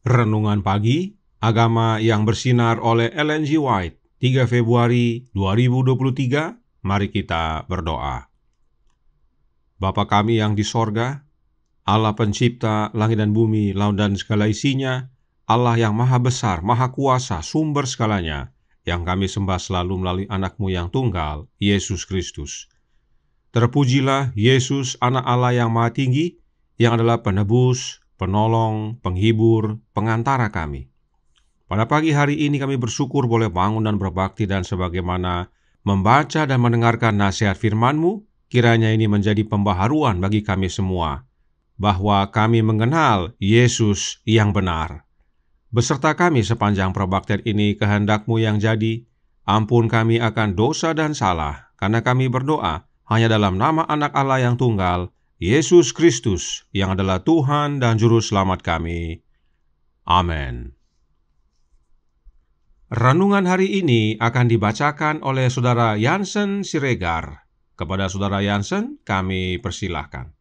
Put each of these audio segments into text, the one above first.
Renungan Pagi, Agama yang Bersinar oleh Ellen G. White, 3 Februari 2023. Mari kita berdoa. Bapa kami yang di sorga, Allah pencipta langit dan bumi, laut dan segala isinya, Allah yang maha besar, maha kuasa, sumber segalanya, yang kami sembah selalu melalui anak-Mu yang tunggal, Yesus Kristus. Terpujilah Yesus, anak Allah yang maha tinggi, yang adalah penebus, penolong, penghibur, pengantara kami. Pada pagi hari ini kami bersyukur boleh bangun dan berbakti, dan sebagaimana membaca dan mendengarkan nasihat firman-Mu, kiranya ini menjadi pembaharuan bagi kami semua, bahwa kami mengenal Yesus yang benar. Beserta kami sepanjang perbaktian ini, kehendak-Mu yang jadi. Ampun kami akan dosa dan salah, karena kami berdoa hanya dalam nama anak Allah yang tunggal, Yesus Kristus, yang adalah Tuhan dan Juru Selamat kami. Amin. Renungan hari ini akan dibacakan oleh Saudara Jansen Siregar. Kepada Saudara Jansen, kami persilahkan.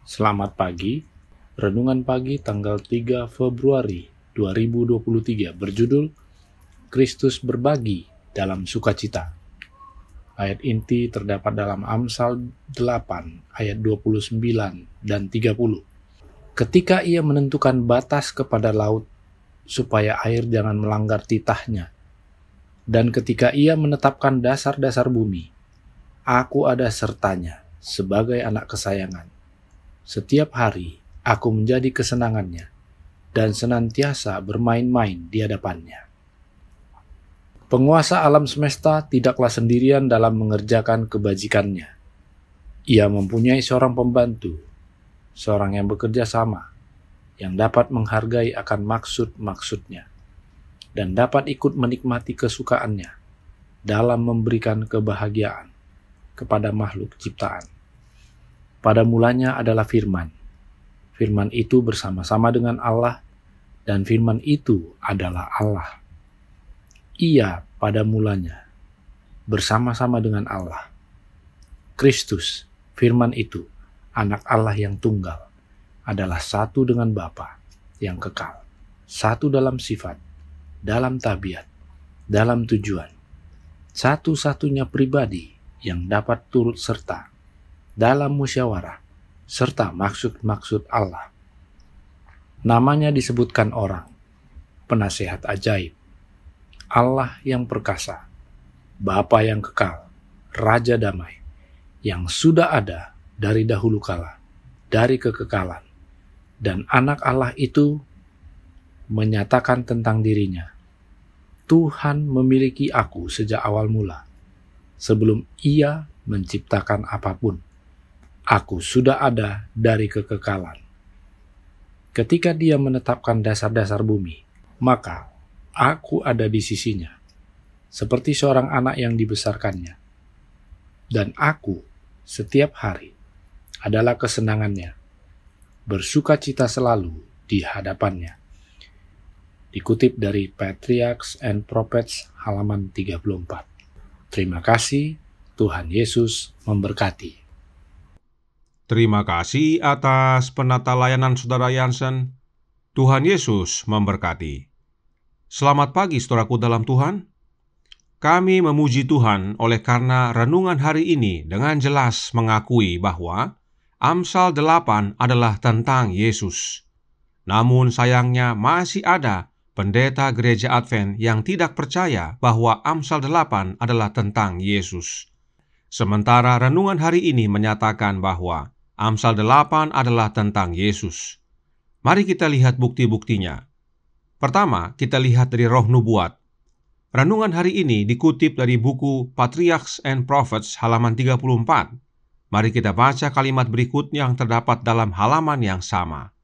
Selamat pagi. Renungan pagi tanggal 3 Februari 2023 berjudul Kristus berbagi dalam sukacita. Ayat inti terdapat dalam Amsal 8 ayat 29 dan 30. Ketika ia menentukan batas kepada laut, supaya air jangan melanggar titahnya, dan ketika ia menetapkan dasar-dasar bumi, aku ada sertanya sebagai anak kesayangan. Setiap hari aku menjadi kesenangannya, dan senantiasa bermain-main di hadapannya. Penguasa alam semesta tidaklah sendirian dalam mengerjakan kebajikannya. Ia mempunyai seorang pembantu, seorang yang bekerja sama, yang dapat menghargai akan maksud-maksudnya, dan dapat ikut menikmati kesukaannya dalam memberikan kebahagiaan kepada makhluk ciptaan. Pada mulanya adalah firman. Firman itu bersama-sama dengan Allah, dan firman itu adalah Allah. Ia pada mulanya bersama-sama dengan Allah. Kristus, firman itu, anak Allah yang tunggal, adalah satu dengan Bapa yang kekal, satu dalam sifat, dalam tabiat, dalam tujuan, satu-satunya pribadi yang dapat turut serta dalam musyawarah serta maksud-maksud Allah. Namanya disebutkan orang, penasehat ajaib, Allah yang perkasa, Bapa yang kekal, Raja damai, yang sudah ada dari dahulu kala, dari kekekalan, dan anak Allah itu menyatakan tentang dirinya, Tuhan memiliki aku sejak awal mula, sebelum ia menciptakan apapun. Aku sudah ada dari kekekalan. Ketika dia menetapkan dasar-dasar bumi, maka aku ada di sisinya, seperti seorang anak yang dibesarkannya. Dan aku setiap hari adalah kesenangannya, bersukacita selalu di hadapannya. Dikutip dari Patriarchs and Prophets halaman 34. Terima kasih, Tuhan Yesus memberkati. Terima kasih atas penata layanan Saudara Jansen. Tuhan Yesus memberkati. Selamat pagi saudaraku dalam Tuhan. Kami memuji Tuhan oleh karena renungan hari ini dengan jelas mengakui bahwa Amsal 8 adalah tentang Yesus. Namun sayangnya masih ada pendeta gereja Advent yang tidak percaya bahwa Amsal 8 adalah tentang Yesus. Sementara renungan hari ini menyatakan bahwa Amsal 8 adalah tentang Yesus. Mari kita lihat bukti-buktinya. Pertama, kita lihat dari roh nubuat. Renungan hari ini dikutip dari buku Patriarchs and Prophets halaman 34. Mari kita baca kalimat berikutnya yang terdapat dalam halaman yang sama.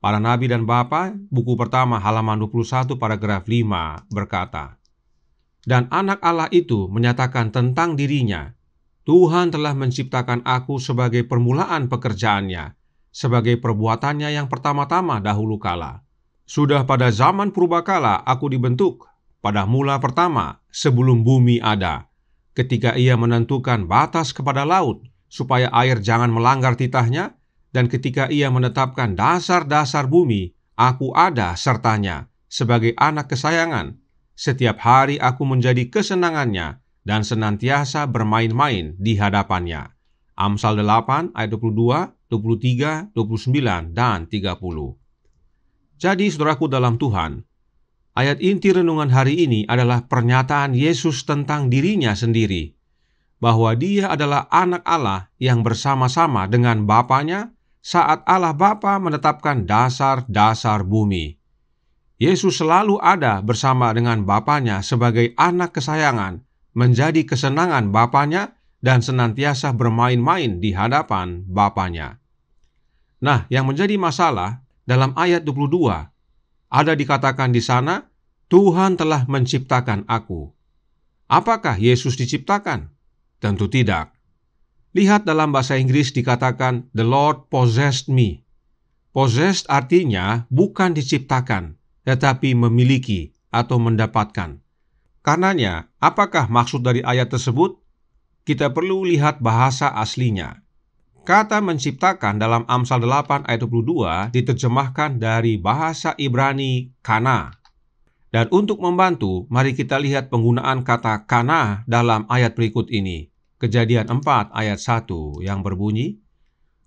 Para Nabi dan Bapa, buku pertama halaman 21 paragraf 5 berkata, Dan anak Allah itu menyatakan tentang dirinya, Tuhan telah menciptakan aku sebagai permulaan pekerjaannya, sebagai perbuatannya yang pertama-tama dahulu kala. Sudah pada zaman purbakala aku dibentuk, pada mula pertama sebelum bumi ada, ketika ia menentukan batas kepada laut, supaya air jangan melanggar titahnya, dan ketika ia menetapkan dasar-dasar bumi, aku ada sertanya sebagai anak kesayangan. Setiap hari aku menjadi kesenangannya dan senantiasa bermain-main di hadapannya. Amsal 8 ayat 22, 23, 29, dan 30. Jadi saudaraku dalam Tuhan, ayat inti renungan hari ini adalah pernyataan Yesus tentang dirinya sendiri, bahwa dia adalah anak Allah yang bersama-sama dengan Bapanya saat Allah Bapa menetapkan dasar-dasar bumi. Yesus selalu ada bersama dengan Bapanya sebagai anak kesayangan, menjadi kesenangan Bapanya, dan senantiasa bermain-main di hadapan Bapanya. Nah, yang menjadi masalah dalam ayat 22, ada dikatakan di sana, Tuhan telah menciptakan aku. Apakah Yesus diciptakan? Tentu tidak. Lihat dalam bahasa Inggris dikatakan, The Lord possessed me. Possessed artinya bukan diciptakan, tetapi memiliki atau mendapatkan. Karenanya, apakah maksud dari ayat tersebut? Kita perlu lihat bahasa aslinya. Kata menciptakan dalam Amsal 8 ayat 22 diterjemahkan dari bahasa Ibrani kana. Dan untuk membantu, mari kita lihat penggunaan kata kana dalam ayat berikut ini. Kejadian 4 ayat 1 yang berbunyi,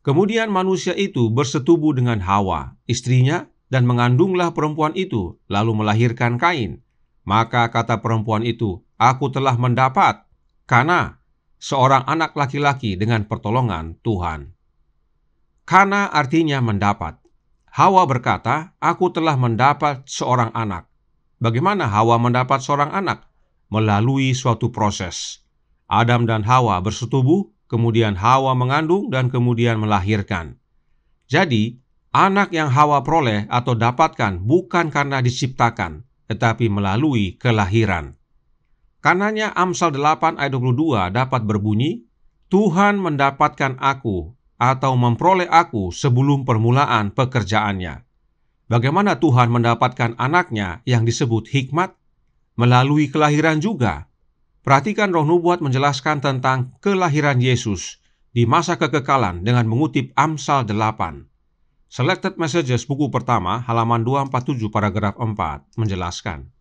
kemudian manusia itu bersetubuh dengan Hawa, istrinya, dan mengandunglah perempuan itu, lalu melahirkan Kain. Maka kata perempuan itu, aku telah mendapat kana, seorang anak laki-laki dengan pertolongan Tuhan. Kana artinya mendapat. Hawa berkata, aku telah mendapat seorang anak. Bagaimana Hawa mendapat seorang anak? Melalui suatu proses. Adam dan Hawa bersetubuh, kemudian Hawa mengandung dan kemudian melahirkan. Jadi, anak yang Hawa peroleh atau dapatkan bukan karena diciptakan, tetapi melalui kelahiran. Karenanya Amsal 8 ayat 22 dapat berbunyi, Tuhan mendapatkan aku atau memperoleh aku sebelum permulaan pekerjaannya. Bagaimana Tuhan mendapatkan anaknya yang disebut hikmat? Melalui kelahiran juga. Perhatikan Roh Nubuat menjelaskan tentang kelahiran Yesus di masa kekekalan dengan mengutip Amsal 8. Selected Messages buku pertama halaman 247 paragraf 4 menjelaskan,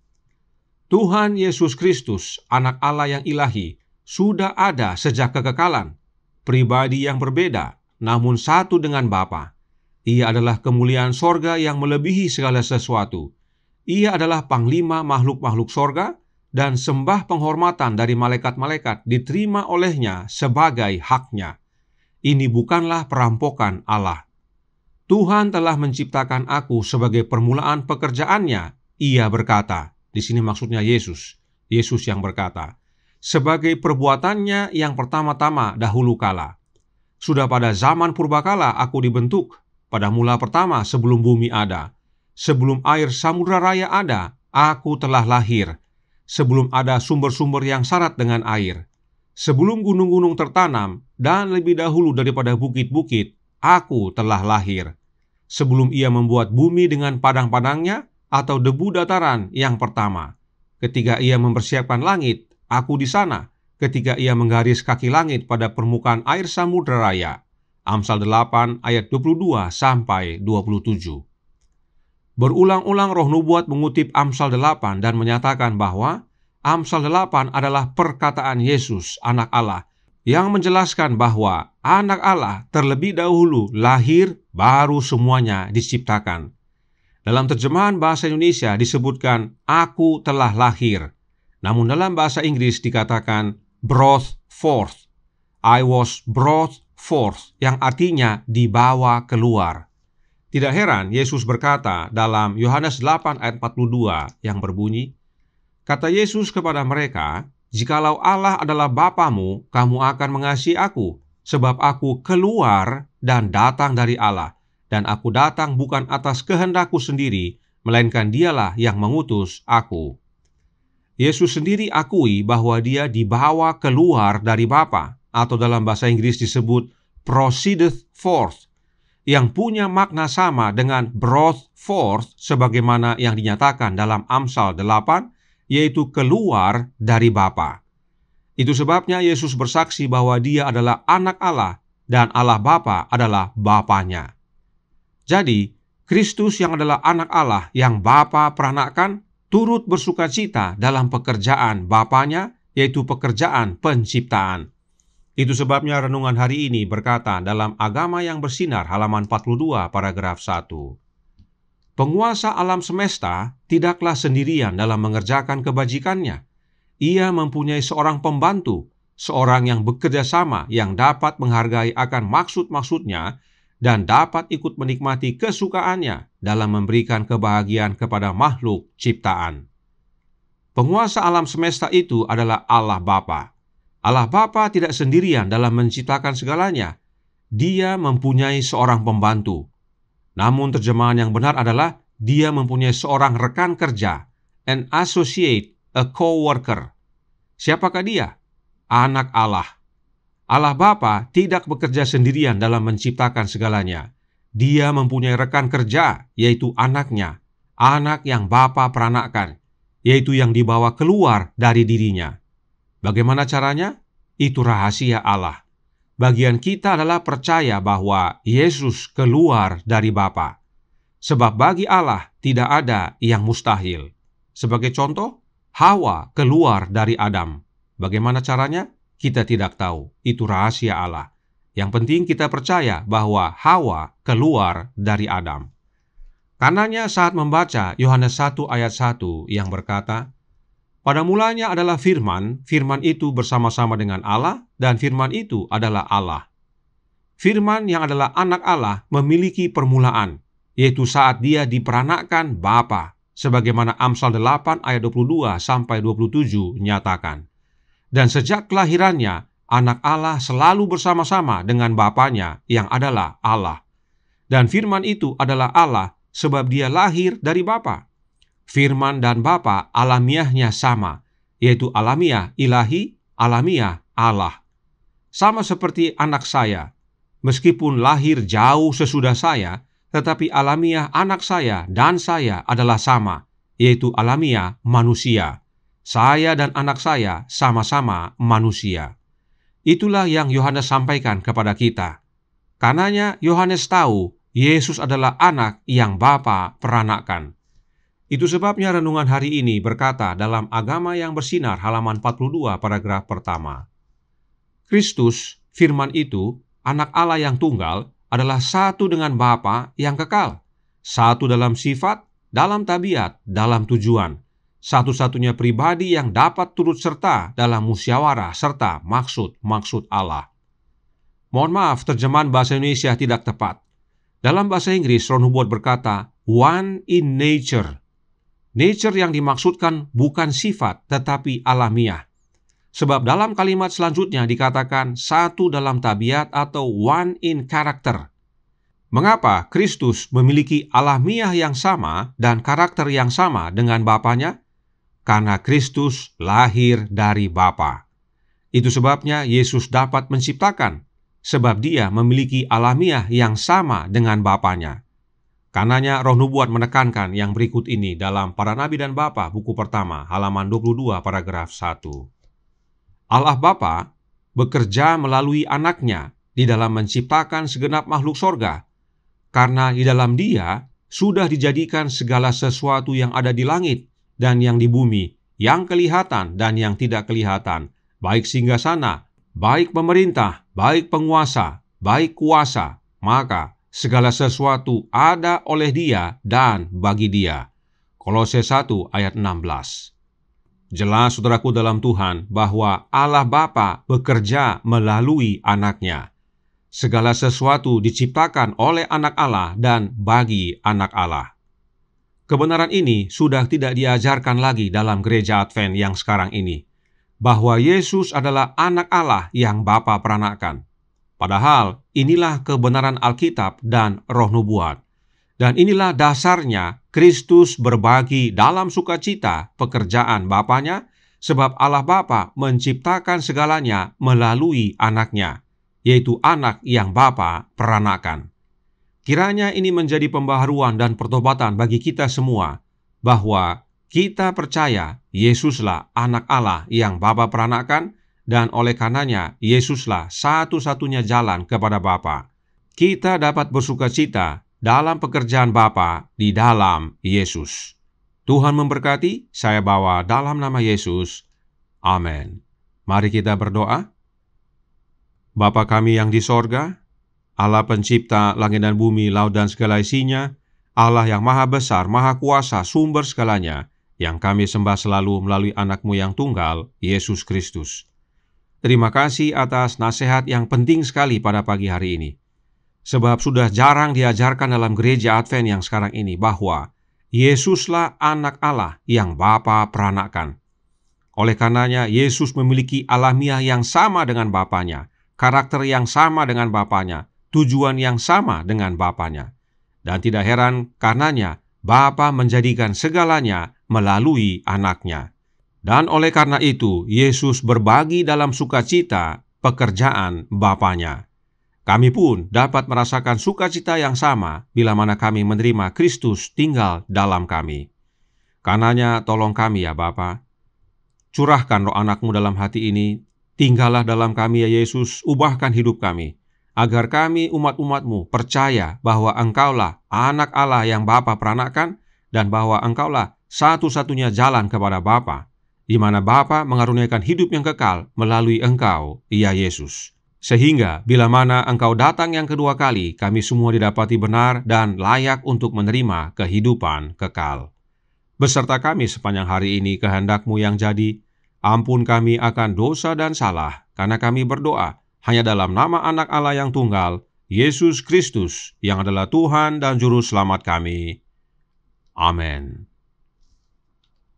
Tuhan Yesus Kristus, anak Allah yang ilahi, sudah ada sejak kekekalan, pribadi yang berbeda, namun satu dengan Bapa. Ia adalah kemuliaan sorga yang melebihi segala sesuatu. Ia adalah panglima makhluk-makhluk sorga, dan sembah penghormatan dari malaikat-malaikat diterima olehnya sebagai haknya. Ini bukanlah perampokan Allah. Tuhan telah menciptakan aku sebagai permulaan pekerjaannya, ia berkata. Di sini maksudnya Yesus. Yesus yang berkata, sebagai perbuatannya yang pertama-tama dahulu kala. Sudah pada zaman purbakala aku dibentuk, pada mula pertama sebelum bumi ada. Sebelum air samudra raya ada, aku telah lahir. Sebelum ada sumber-sumber yang syarat dengan air. Sebelum gunung-gunung tertanam, dan lebih dahulu daripada bukit-bukit, aku telah lahir. Sebelum ia membuat bumi dengan padang-padangnya, atau debu dataran yang pertama. Ketika ia mempersiapkan langit, aku di sana. Ketika ia menggaris kaki langit pada permukaan air samudra raya. Amsal 8 ayat 22 sampai 27. Berulang-ulang Roh Nubuat mengutip Amsal 8 dan menyatakan bahwa Amsal 8 adalah perkataan Yesus, anak Allah, yang menjelaskan bahwa anak Allah terlebih dahulu lahir, baru semuanya diciptakan. Dalam terjemahan bahasa Indonesia disebutkan, aku telah lahir. Namun dalam bahasa Inggris dikatakan, brought forth. I was brought forth, yang artinya dibawa keluar. Tidak heran Yesus berkata dalam Yohanes 8 ayat 42 yang berbunyi, kata Yesus kepada mereka, jikalau Allah adalah Bapamu, kamu akan mengasihi aku, sebab aku keluar dan datang dari Allah. Dan aku datang bukan atas kehendakku sendiri, melainkan dialah yang mengutus aku. Yesus sendiri akui bahwa dia dibawa keluar dari Bapa, atau dalam bahasa Inggris disebut proceedeth forth, yang punya makna sama dengan brought forth sebagaimana yang dinyatakan dalam Amsal 8, yaitu keluar dari Bapa. Itu sebabnya Yesus bersaksi bahwa dia adalah anak Allah dan Allah Bapa adalah Bapanya. Jadi, Kristus yang adalah anak Allah yang Bapa peranakkan, turut bersukacita dalam pekerjaan Bapanya, yaitu pekerjaan penciptaan. Itu sebabnya renungan hari ini berkata dalam Agama yang Bersinar halaman 42 paragraf 1. Penguasa alam semesta tidaklah sendirian dalam mengerjakan kebajikannya. Ia mempunyai seorang pembantu, seorang yang bekerja sama yang dapat menghargai akan maksud-maksudnya dan dapat ikut menikmati kesukaannya dalam memberikan kebahagiaan kepada makhluk ciptaan. Penguasa alam semesta itu adalah Allah Bapa. Allah Bapa tidak sendirian dalam menciptakan segalanya. Dia mempunyai seorang pembantu. Namun terjemahan yang benar adalah dia mempunyai seorang rekan kerja, an associate, a co-worker. Siapakah dia? Anak Allah. Allah Bapa tidak bekerja sendirian dalam menciptakan segalanya. Dia mempunyai rekan kerja, yaitu anaknya, anak yang Bapa peranakkan, yaitu yang dibawa keluar dari dirinya. Bagaimana caranya? Itu rahasia Allah. Bagian kita adalah percaya bahwa Yesus keluar dari Bapa. Sebab bagi Allah tidak ada yang mustahil. Sebagai contoh, Hawa keluar dari Adam. Bagaimana caranya? Kita tidak tahu. Itu rahasia Allah. Yang penting kita percaya bahwa Hawa keluar dari Adam. Karenanya saat membaca Yohanes 1 ayat 1 yang berkata, pada mulanya adalah firman, firman itu bersama-sama dengan Allah, dan firman itu adalah Allah. Firman yang adalah anak Allah memiliki permulaan, yaitu saat dia diperanakkan Bapa, sebagaimana Amsal 8 ayat 22 sampai 27 nyatakan. Dan sejak kelahirannya, anak Allah selalu bersama-sama dengan Bapanya yang adalah Allah. Dan firman itu adalah Allah sebab dia lahir dari Bapa. Firman dan Bapa alamiahnya sama, yaitu alamiah ilahi, alamiah Allah. Sama seperti anak saya, meskipun lahir jauh sesudah saya, tetapi alamiah anak saya dan saya adalah sama, yaitu alamiah manusia. Saya dan anak saya sama-sama manusia. Itulah yang Yohanes sampaikan kepada kita. Karenanya Yohanes tahu Yesus adalah anak yang Bapa peranakkan. Itu sebabnya renungan hari ini berkata dalam Agama yang Bersinar halaman 42 paragraf pertama. Kristus, firman itu, anak Allah yang tunggal, adalah satu dengan Bapa yang kekal. Satu dalam sifat, dalam tabiat, dalam tujuan. Satu-satunya pribadi yang dapat turut serta dalam musyawarah serta maksud-maksud Allah. Mohon maaf, terjemahan bahasa Indonesia tidak tepat. Dalam bahasa Inggris, Ron Hubbard berkata, one in nature. Nature yang dimaksudkan bukan sifat, tetapi alamiah. Sebab dalam kalimat selanjutnya dikatakan satu dalam tabiat atau one in character. Mengapa Kristus memiliki alamiah yang sama dan karakter yang sama dengan Bapanya? Karena Kristus lahir dari Bapa. Itu sebabnya Yesus dapat menciptakan, sebab dia memiliki alamiah yang sama dengan Bapanya. Karenanya Roh Nubuat menekankan yang berikut ini dalam Para Nabi dan Bapa buku pertama halaman 22 paragraf 1. Allah Bapa bekerja melalui anaknya di dalam menciptakan segenap makhluk sorga, karena di dalam dia sudah dijadikan segala sesuatu yang ada di langit dan yang di bumi, yang kelihatan dan yang tidak kelihatan, baik singgasana, baik pemerintah, baik penguasa, baik kuasa, maka segala sesuatu ada oleh dia dan bagi dia. Kolose 1 ayat 16. Jelas saudaraku dalam Tuhan bahwa Allah Bapa bekerja melalui anaknya. Segala sesuatu diciptakan oleh anak Allah dan bagi anak Allah. Kebenaran ini sudah tidak diajarkan lagi dalam gereja Advent yang sekarang ini, bahwa Yesus adalah anak Allah yang Bapa peranakkan. Padahal inilah kebenaran Alkitab dan Roh Nubuat. Dan inilah dasarnya Kristus berbagi dalam sukacita pekerjaan Bapanya, sebab Allah Bapa menciptakan segalanya melalui anaknya, yaitu anak yang Bapa peranakkan. Kiranya ini menjadi pembaharuan dan pertobatan bagi kita semua, bahwa kita percaya Yesuslah anak Allah yang Bapa peranakkan, dan oleh karenanya Yesuslah satu-satunya jalan kepada Bapa. Kita dapat bersukacita dalam pekerjaan Bapa di dalam Yesus. Tuhan memberkati, saya bawa dalam nama Yesus. Amin. Mari kita berdoa. Bapa kami yang di sorga, Allah pencipta langit dan bumi, laut dan segala isinya, Allah yang maha besar, maha kuasa, sumber segalanya, yang kami sembah selalu melalui anak-Mu yang tunggal, Yesus Kristus. Terima kasih atas nasihat yang penting sekali pada pagi hari ini. Sebab sudah jarang diajarkan dalam gereja Advent yang sekarang ini bahwa Yesuslah anak Allah yang Bapa peranakan. Oleh karenanya, Yesus memiliki alamiah yang sama dengan Bapanya, karakter yang sama dengan Bapanya, tujuan yang sama dengan Bapanya. Dan tidak heran karenanya, Bapa menjadikan segalanya melalui anaknya. Dan oleh karena itu, Yesus berbagi dalam sukacita pekerjaan Bapanya. Kami pun dapat merasakan sukacita yang sama bila mana kami menerima Kristus tinggal dalam kami. Karenanya, tolong kami ya Bapa. Curahkan roh anak-Mu dalam hati ini, tinggallah dalam kami ya Yesus, ubahkan hidup kami, agar kami umat-umat-Mu percaya bahwa Engkaulah anak Allah yang Bapa peranakan, dan bahwa Engkaulah satu-satunya jalan kepada Bapa, di mana Bapa mengaruniakan hidup yang kekal melalui Engkau, ya Yesus. Sehingga bila mana Engkau datang yang kedua kali, kami semua didapati benar dan layak untuk menerima kehidupan kekal. Beserta kami sepanjang hari ini kehendak-Mu yang jadi, ampun kami akan dosa dan salah, karena kami berdoa hanya dalam nama anak Allah yang tunggal, Yesus Kristus, yang adalah Tuhan dan Juru Selamat kami. Amin.